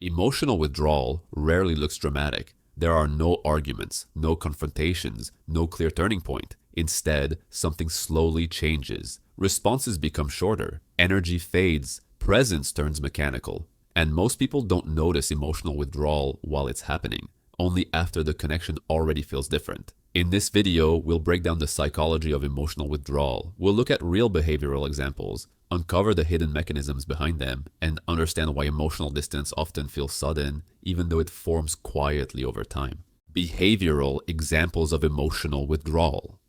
Emotional withdrawal rarely looks dramatic. There are no arguments, no confrontations, no clear turning point. Instead, something slowly changes. Responses become shorter, energy fades, presence turns mechanical. And most people don't notice emotional withdrawal while it's happening, only after the connection already feels different. In this video, we'll break down the psychology of emotional withdrawal. We'll look at real behavioral examples, uncover the hidden mechanisms behind them, and understand why emotional distance often feels sudden, even though it forms quietly over time. Behavioral examples of emotional withdrawal.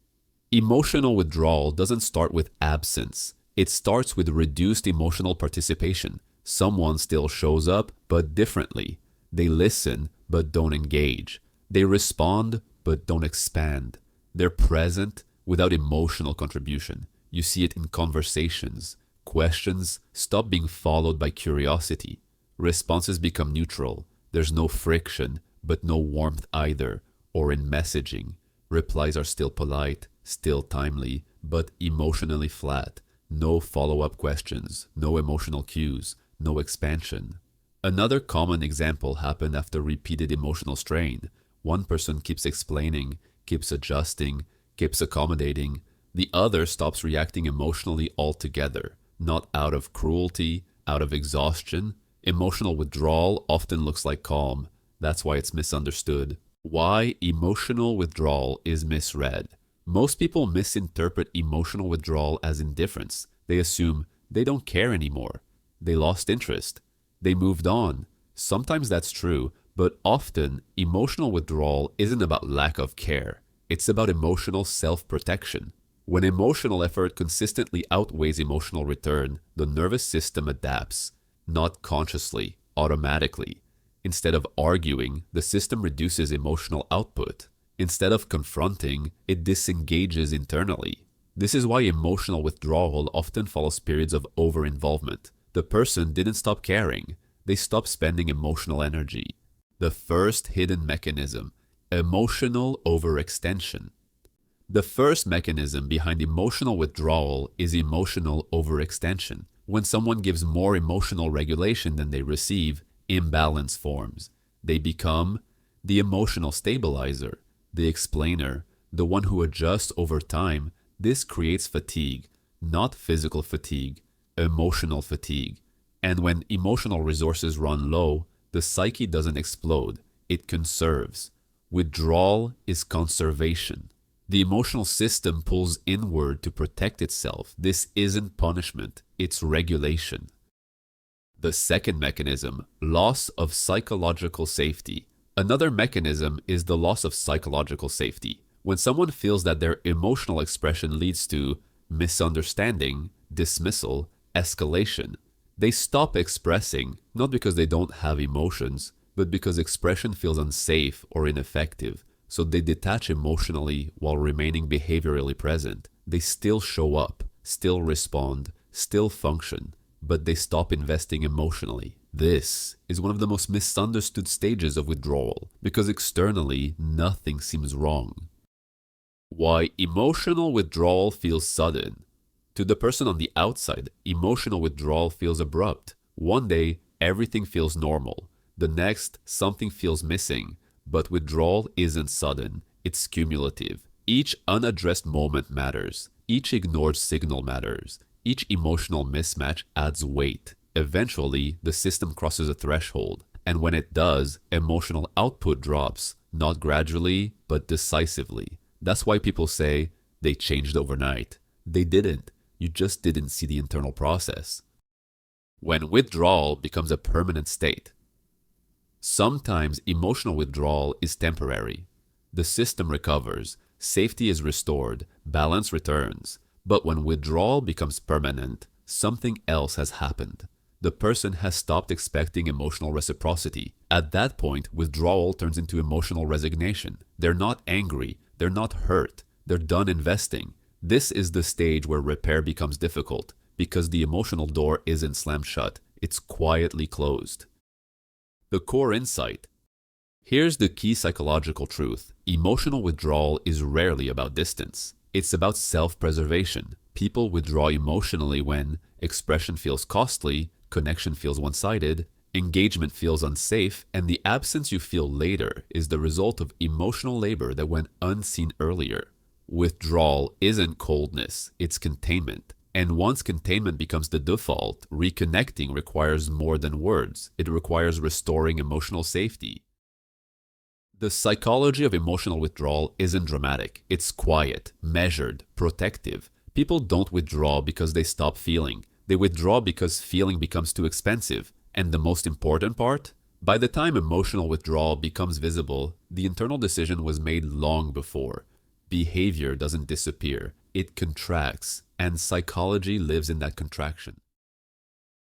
Emotional withdrawal doesn't start with absence. It starts with reduced emotional participation. Someone still shows up, but differently. They listen, but don't engage. They respond, but don't expand. They're present without emotional contribution. You see it in conversations. Questions stop being followed by curiosity. Responses become neutral. There's no friction, but no warmth either. Or in messaging. Replies are still polite, still timely, but emotionally flat. No follow-up questions, no emotional cues, no expansion. Another common example happened after repeated emotional strain. One person keeps explaining, keeps adjusting, keeps accommodating. The other stops reacting emotionally altogether, not out of cruelty, out of exhaustion. Emotional withdrawal often looks like calm. That's why it's misunderstood. Why emotional withdrawal is misread. Most people misinterpret emotional withdrawal as indifference. They assume they don't care anymore. They lost interest. They moved on. Sometimes that's true, but often emotional withdrawal isn't about lack of care. It's about emotional self-protection. When emotional effort consistently outweighs emotional return, the nervous system adapts, not consciously, automatically. Instead of arguing, the system reduces emotional output. Instead of confronting, it disengages internally. This is why emotional withdrawal often follows periods of over-involvement. The person didn't stop caring. They stopped spending emotional energy. The first hidden mechanism, emotional overextension. The first mechanism behind emotional withdrawal is emotional overextension. When someone gives more emotional regulation than they receive, imbalance forms. They become the emotional stabilizer, the explainer, the one who adjusts over time. This creates fatigue, not physical fatigue, emotional fatigue. And when emotional resources run low, the psyche doesn't explode, it conserves. Withdrawal is conservation. The emotional system pulls inward to protect itself. This isn't punishment, it's regulation. The second mechanism, loss of psychological safety. Another mechanism is the loss of psychological safety. When someone feels that their emotional expression leads to misunderstanding, dismissal, escalation, they stop expressing, not because they don't have emotions, but because expression feels unsafe or ineffective. So they detach emotionally while remaining behaviorally present. They still show up, still respond, still function, but they stop investing emotionally. This is one of the most misunderstood stages of withdrawal because externally nothing seems wrong. Why emotional withdrawal feels sudden. To the person on the outside, emotional withdrawal feels abrupt. One day, everything feels normal. The next, something feels missing. But withdrawal isn't sudden, it's cumulative. Each unaddressed moment matters. Each ignored signal matters. Each emotional mismatch adds weight. Eventually, the system crosses a threshold. And when it does, emotional output drops, not gradually, but decisively. That's why people say they changed overnight. They didn't. You just didn't see the internal process. When withdrawal becomes a permanent state. Sometimes emotional withdrawal is temporary. The system recovers, safety is restored, balance returns. But when withdrawal becomes permanent, something else has happened. The person has stopped expecting emotional reciprocity. At that point, withdrawal turns into emotional resignation. They're not angry, they're not hurt, they're done investing. This is the stage where repair becomes difficult because the emotional door isn't slammed shut, it's quietly closed. The core insight. Here's the key psychological truth. Emotional withdrawal is rarely about distance. It's about self-preservation. People withdraw emotionally when expression feels costly, connection feels one-sided, Engagement feels unsafe, and the absence you feel later is the result of emotional labor that went unseen earlier. Withdrawal isn't coldness, it's containment. And once containment becomes the default, reconnecting requires more than words. It requires restoring emotional safety. The psychology of emotional withdrawal isn't dramatic. It's quiet, measured, protective. People don't withdraw because they stop feeling. They withdraw because feeling becomes too expensive. And the most important part? By the time emotional withdrawal becomes visible, the internal decision was made long before. Behavior doesn't disappear, it contracts, and psychology lives in that contraction.